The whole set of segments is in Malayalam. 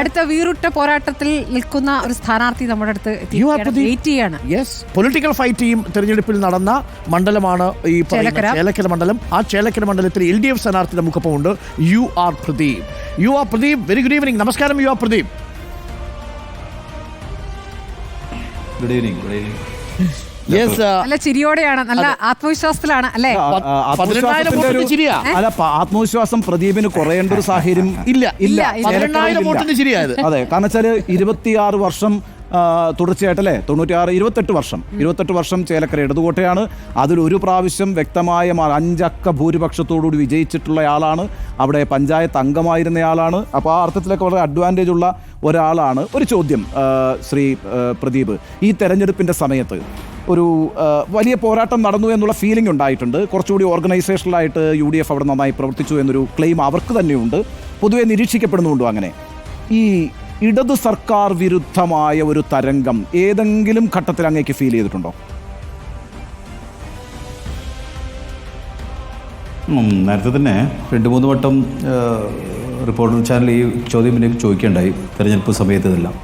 അടുത്ത വീറുറ്റ പോരാട്ടത്തിൽ നിൽക്കുന്ന ഒരു സ്ഥാനാർത്ഥി നമ്മുടെ അടുത്ത് വെയിറ്റ് ചെയ്യാണ്. പൊളിറ്റിക്കൽ ഫൈറ്റ് ടീം തെരഞ്ഞെടുപ്പിൽ നടന്ന മണ്ഡലമാണ് ഈ ചേലക്കര മണ്ഡലം. ആ ചേലക്കര മണ്ഡലത്തിൽ LDF സ്ഥാനാർത്ഥിയുടെ മുഖപ്പമുണ്ട് UR Pradeep. UR Pradeep, very good evening. നമസ്കാരം UR Pradeep. Good evening. Good evening. നല്ല ചിരിയോടെയാണ്, നല്ല ആത്മവിശ്വാസത്തിലാണ് അല്ലേ? ആത്മവിശ്വാസം പ്രദീപിന് കുറയേണ്ട ഒരു സാഹചര്യം ഇല്ല. അതെ, കാരണം വെച്ചാല് 26 വർഷം തുടർച്ചയായിട്ടല്ലേ, 28 വർഷം ചേലക്കര ഇടതുകോട്ടയാണ്. അതിലൊരു പ്രാവശ്യം വ്യക്തമായ 5 അക്ക ഭൂരിപക്ഷത്തോടുകൂടി വിജയിച്ചിട്ടുള്ള ആളാണ്. അവിടെ പഞ്ചായത്ത് അംഗമായിരുന്നയാളാണ്. അപ്പോൾ ആ അർത്ഥത്തിലൊക്കെ വളരെ അഡ്വാൻറ്റേജ് ഉള്ള ഒരാളാണ്. ഒരു ചോദ്യം ശ്രീ പ്രദീപ്, ഈ തെരഞ്ഞെടുപ്പിൻ്റെ സമയത്ത് ഒരു വലിയ പോരാട്ടം നടന്നു എന്നുള്ള ഫീലിംഗ് ഉണ്ടായിട്ടുണ്ട്. കുറച്ചുകൂടി ഓർഗനൈസേഷണലായിട്ട് UDF അവിടെ നന്നായി പ്രവർത്തിച്ചു എന്നൊരു ക്ലെയിം അവർക്ക് തന്നെയുണ്ട്, പൊതുവെ നിരീക്ഷിക്കപ്പെടുന്നുണ്ടോ? അങ്ങനെ ഈ ഇടത് സർക്കാർ വിരുദ്ധമായ ഒരു തരംഗം ഏതെങ്കിലും ഘട്ടത്തിൽ അങ്ങേക്ക് ഫീൽ ചെയ്തിട്ടുണ്ടോ? നേരത്തെ തന്നെ 2-3 വട്ടം റിപ്പോർട്ടർ ചാനൽ ഈ ചോദ്യം എനിക്ക് ചോദിക്കേണ്ടായി തെരഞ്ഞെടുപ്പ് സമയത്ത് ഇതെല്ലാം.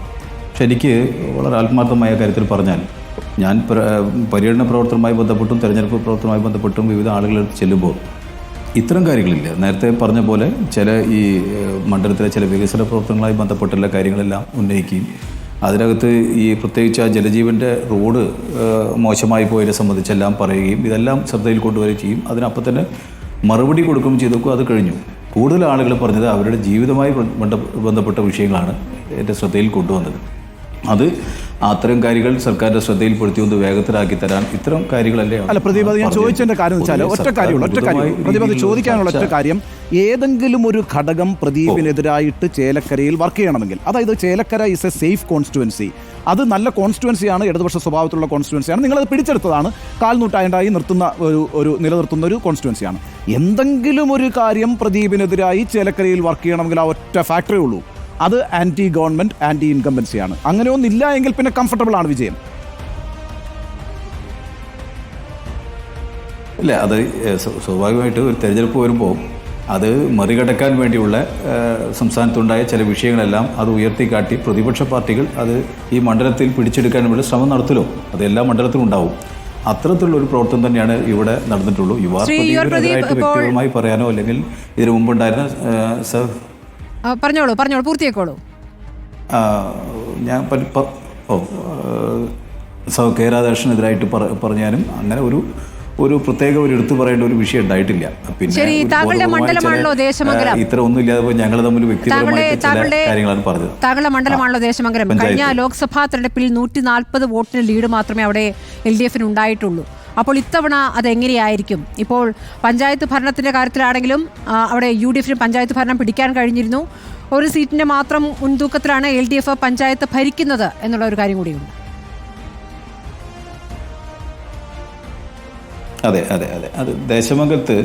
പക്ഷെ എനിക്ക് വളരെ ആത്മാർത്ഥമായ കാര്യത്തിൽ പറഞ്ഞാൽ, ഞാൻ പര്യടന പ്രവർത്തനവുമായി ബന്ധപ്പെട്ടും തെരഞ്ഞെടുപ്പ് പ്രവർത്തനവുമായി ബന്ധപ്പെട്ടും വിവിധ ആളുകളെടുത്ത് ചെല്ലുമ്പോൾ ഇത്തരം കാര്യങ്ങളില്ല. നേരത്തെ പറഞ്ഞ പോലെ ചില ഈ മണ്ഡലത്തിലെ ചില വികസന പ്രവർത്തനങ്ങളുമായി ബന്ധപ്പെട്ടുള്ള കാര്യങ്ങളെല്ലാം ഉന്നയിക്കുകയും അതിനകത്ത് ഈ പ്രത്യേകിച്ച് ആ ജലജീവൻ്റെ റോഡ് മോശമായി പോയതിനെ സംബന്ധിച്ചെല്ലാം പറയുകയും ഇതെല്ലാം ശ്രദ്ധയിൽ കൊണ്ടുവരികയും ചെയ്യും. അതിനപ്പം തന്നെ മറുപടി കൊടുക്കുകയും ചെയ്തു. അത് കഴിഞ്ഞു. കൂടുതൽ ആളുകൾ പറഞ്ഞത് അവരുടെ ജീവിതവുമായി ബന്ധപ്പെട്ട വിഷയങ്ങളാണ് എൻ്റെ ശ്രദ്ധയിൽ കൊണ്ടുവന്നത്. അത് അത്തരം കാര്യങ്ങൾ സർക്കാരിന്റെ ശ്രദ്ധയിൽപ്പെടുത്തി ഒന്ന് വേഗത്തിലാക്കി തരാൻ ഇത്തരം കാര്യങ്ങളല്ലേ. അല്ല പ്രദീപ്, ഞാൻ ചോദിച്ചതിന്റെ കാര്യം വെച്ചാൽ ഒറ്റ കാര്യം പ്രദീപ്, അത് ചോദിക്കാനുള്ള ഒറ്റ കാര്യം, ഏതെങ്കിലും ഒരു ഘടകം പ്രദീപിനെതിരായിട്ട് ചേലക്കരയിൽ വർക്ക് ചെയ്യണമെങ്കിൽ, അതായത് Chelakkara is A safe constituency, അത് നല്ല കോൺസ്റ്റിറ്റ്യുവൻസിയാണ്, ഇടതുപക്ഷ സ്വഭാവത്തിലുള്ള കോൺസ്റ്റിറ്റ്യുവൻസിയാണ്, നിങ്ങളത് പിടിച്ചെടുത്തതാണ്, 4 നൂറ്റാണ്ടായി നിലനിർത്തുന്ന ഒരു കോൺസ്റ്റിറ്റ്യുവൻസിയാണ്. എന്തെങ്കിലും ഒരു കാര്യം പ്രദീപിനെതിരായി ചേലക്കരയിൽ വർക്ക് ചെയ്യണമെങ്കിൽ ആ ഒറ്റ ഫാക്ടറേ ഉള്ളൂ, അത് ആൻറ്റി ഗവൺമെൻറ്, ആൻറ്റി ഇൻകംബൻസിയാണ്. അങ്ങനെ ഒന്നില്ല എങ്കിൽ പിന്നെ കംഫർട്ടബിൾ ആണ് വിജയം. ഇല്ല, അത് സ്വാഭാവികമായിട്ട് ഒരു തെരഞ്ഞെടുപ്പ് വരുമ്പോൾ അത് മറികടക്കാൻ വേണ്ടിയുള്ള സംസ്ഥാനത്തുണ്ടായ ചില വിഷയങ്ങളെല്ലാം അത് ഉയർത്തിക്കാട്ടി പ്രതിപക്ഷ പാർട്ടികൾ അത് ഈ മണ്ഡലത്തിൽ പിടിച്ചെടുക്കാൻ വേണ്ടി ശ്രമം നടത്തലോ, അത് എല്ലാ മണ്ഡലത്തിലും ഉണ്ടാവും. അത്തരത്തിലുള്ള ഒരു പ്രവർത്തനം തന്നെയാണ് ഇവിടെ നടന്നിട്ടുള്ളൂ. യുവാക്കളായിട്ട് വ്യക്തിപരമായി പറയാനോ അല്ലെങ്കിൽ ഇതിനു മുമ്പുണ്ടായിരുന്ന പറഞ്ഞോളൂ പൂർത്തിയാക്കോളൂ. ഞാൻ കെ രാധാകൃഷ്ണനെതിരായിട്ട് പറഞ്ഞാലും അങ്ങനെ ഒരു പ്രത്യേക ഒരു എടുത്തു പറയേണ്ട ഒരു വിഷയം ഉണ്ടായിട്ടില്ല. പിന്നെ ഇത്ര ഒന്നും ഇല്ലാതെ ഞങ്ങൾ തമ്മിൽ വ്യക്തിപരമായിട്ട് ചില കാര്യങ്ങളാണ് പറഞ്ഞത്. താങ്കളുടെ മണ്ഡലമാണല്ലോ ദേശമംഗലം. കഴിഞ്ഞ ലോക്സഭാ തെരഞ്ഞെടുപ്പിൽ 140 വോട്ടിന് ലീഡ് മാത്രമേ അവിടെ LDF ഉണ്ടായിട്ടുള്ളൂ. അപ്പോൾ ഇത്തവണ അതെങ്ങനെയായിരിക്കും? ഇപ്പോൾ പഞ്ചായത്ത് ഭരണത്തിൻ്റെ കാര്യത്തിലാണെങ്കിലും അവിടെ UDF പഞ്ചായത്ത് ഭരണം പിടിക്കാൻ കഴിഞ്ഞിരുന്നു. ഒരു സീറ്റിൻ്റെ മാത്രം മുൻതൂക്കത്തിലാണ് LDF പഞ്ചായത്ത് ഭരിക്കുന്നത് എന്നുള്ള ഒരു കാര്യം കൂടിയുണ്ട്. അതെ അതെ അതെ അത് ദേശമംഗലത്ത്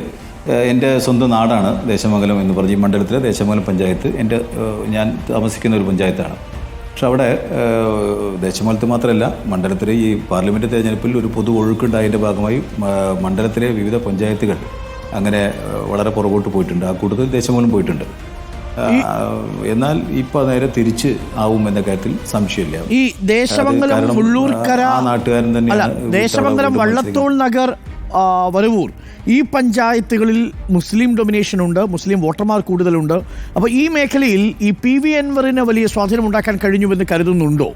എൻ്റെ സ്വന്തം നാടാണ് ദേശമംഗലം എന്ന് പറഞ്ഞ് ഈ മണ്ഡലത്തിലെ ദേശമംഗലം പഞ്ചായത്ത് ഞാൻ താമസിക്കുന്ന ഒരു പഞ്ചായത്താണ്. പക്ഷെ അവിടെ ദേശമംഗലത്ത് മാത്രമല്ല മണ്ഡലത്തിലെ ഈ പാർലമെൻറ്റ് തെരഞ്ഞെടുപ്പിൽ ഒരു പൊതു ഒഴുക്കുണ്ടായതിൻ്റെ ഭാഗമായി മണ്ഡലത്തിലെ വിവിധ പഞ്ചായത്തുകൾ അങ്ങനെ വളരെ പുറകോട്ട് പോയിട്ടുണ്ട്. ആ കൂട്ടത്തിൽ ദേശമംഗലം പോയിട്ടുണ്ട്. എന്നാൽ ഇപ്പൊ നേരെ തിരിച്ച് ആവും എന്ന കാര്യത്തിൽ സംശയമില്ല. ഈ ദേശമംഗലം മുള്ളൂർക്കര നാട്ടുകാരൻ തന്നെയാണ്. ദേശമംഗലം വള്ളത്തോൾ നഗർ വരവൂർ ഈ പഞ്ചായത്തുകളിൽ മുസ്ലിം ഡൊമിനേഷൻ ഉണ്ട്, മുസ്ലിം വോട്ടർമാർ കൂടുതലുണ്ട്. അപ്പോൾ ഈ മേഖലയിൽ ഈ PV അൻവറിന് വലിയ സ്വാധീനം ഉണ്ടാക്കാൻ കഴിഞ്ഞുവെന്ന് കരുതുന്നുണ്ടോ?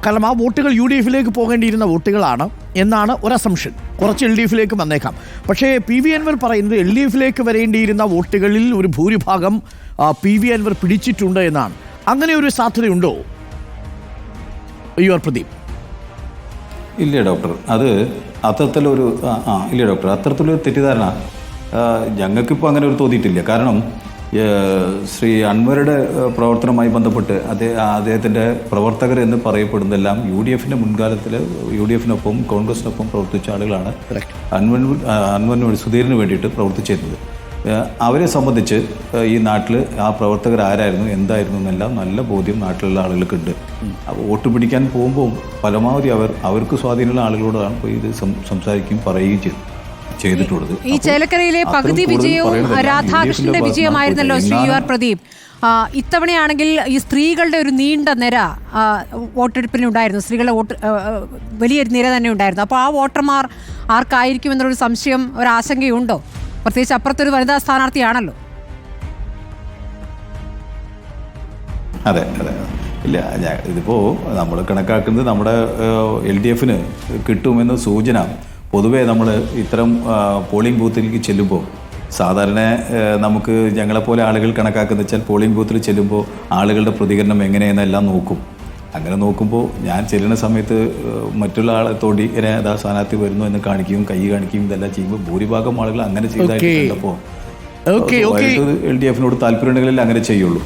കാരണം ആ വോട്ടുകൾ UDF പോകേണ്ടിയിരുന്ന വോട്ടുകളാണ് എന്നാണ് ഒരു അസംഷൻ. കുറച്ച് LDF വന്നേക്കാം. പക്ഷേ PV അൻവർ പറയുന്നത് LDF വരേണ്ടിയിരുന്ന വോട്ടുകളിൽ ഒരു ഭൂരിഭാഗം PV അൻവർ പിടിച്ചിട്ടുണ്ട് എന്നാണ്. അങ്ങനെ ഒരു സാധ്യതയുണ്ടോ UR പ്രദീപ്? ഇല്ല ഡോക്ടർ, അത് അത്തരത്തിലൊരു അത്തരത്തിലൊരു തെറ്റിദ്ധാരണ ഞങ്ങൾക്കിപ്പോൾ അങ്ങനെ ഒരു തോന്നിയിട്ടില്ല. കാരണം ശ്രീ അൻവറുടെ പ്രവർത്തനവുമായി ബന്ധപ്പെട്ട് അദ്ദേഹത്തിൻ്റെ പ്രവർത്തകർ എന്ന് പറയപ്പെടുന്നതെല്ലാം UDF മുൻകാലത്തിൽ UDF കോൺഗ്രസിനൊപ്പം പ്രവർത്തിച്ച ആളുകളാണ്. അൻവറിന് സുധീറിന് വേണ്ടിയിട്ട് പ്രവർത്തിച്ചിരുന്നത്. അവരെ സംബന്ധിച്ച് ഈ നാട്ടിൽ ആ പ്രവർത്തകർ ആരായിരുന്നു എന്തായിരുന്നു എന്നെല്ലാം നല്ല ബോധ്യം നാട്ടിലുള്ള ആളുകൾക്കുണ്ട്. വോട്ട് പിടിക്കാൻ പോകുമ്പോൾ പരമാവധി അവർക്ക് സ്വാധീനമുള്ള ആളുകളോടാണ് പോയി ഇത് സംസാരിക്കുകയും പറയുകയും ചെയ്തിട്ടുള്ളത്. ഈ ചേലക്കരയിലെ പകുതി വിജയവും രാധാകൃഷ്ണന്റെ വിജയമായിരുന്നല്ലോ ശ്രീ UR പ്രദീപ്. ഇത്തവണയാണെങ്കിൽ ഈ സ്ത്രീകളുടെ ഒരു നീണ്ട നിര വോട്ടെടുപ്പിനുണ്ടായിരുന്നു. സ്ത്രീകളുടെ വലിയൊരു നിര തന്നെ ഉണ്ടായിരുന്നു. അപ്പോൾ ആ വോട്ടർമാർ ആർക്കായിരിക്കും എന്നൊരു സംശയം, ഒരാശങ്കയുണ്ടോ? പ്രത്യേകിച്ച് അപ്പുറത്തൊരു വനിതാ സ്ഥാനാർത്ഥിയാണല്ലോ. അതെ അതെ ഇല്ല, ഇതിപ്പോൾ നമ്മൾ കണക്കാക്കുന്നത് നമ്മുടെ LDF കിട്ടുമെന്ന സൂചന. പൊതുവേ നമ്മൾ ഇത്തരം പോളിംഗ് ബൂത്തിലേക്ക് ചെല്ലുമ്പോൾ സാധാരണ നമുക്ക് ഞങ്ങളെപ്പോലെ ആളുകൾ കണക്കാക്കുന്ന വെച്ചാൽ പോളിംഗ് ബൂത്തിൽ ചെല്ലുമ്പോൾ ആളുകളുടെ പ്രതികരണം എങ്ങനെയെന്നെല്ലാം നോക്കും. അങ്ങനെ നോക്കുമ്പോൾ ഞാൻ ചെല്ലുന്ന സമയത്ത് മറ്റുള്ള ആളെ തോണ്ടി ഇങ്ങനെ അതാ സ്ഥാനാർത്ഥി വരുന്നു എന്ന് കാണിക്കുകയും കൈ കാണിക്കുകയും ഇതെല്ലാം ചെയ്യുമ്പോൾ ഭൂരിഭാഗം ആളുകൾ അങ്ങനെ ചെയ്തായിട്ട് കണ്ടപ്പോൾ LDF താല്പര്യമുണ്ടെങ്കിൽ അങ്ങനെ ചെയ്യുള്ളൂ.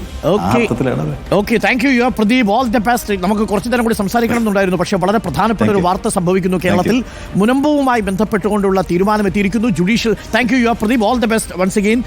Thank you Pradeep, all the best. നമുക്ക് കുറച്ചു നേരം കൂടി സംസാരിക്കണം എന്നുണ്ടായിരുന്നു, പക്ഷേ വളരെ പ്രധാനപ്പെട്ട ഒരു വാർത്ത സംഭവിക്കുന്നു കേരളത്തിൽ. മുനമ്പവുമായി ബന്ധപ്പെട്ടുകൊണ്ടുള്ള തീരുമാനം എത്തിയിരിക്കുന്നു judicial. Thank you Pradeep, all the best once again.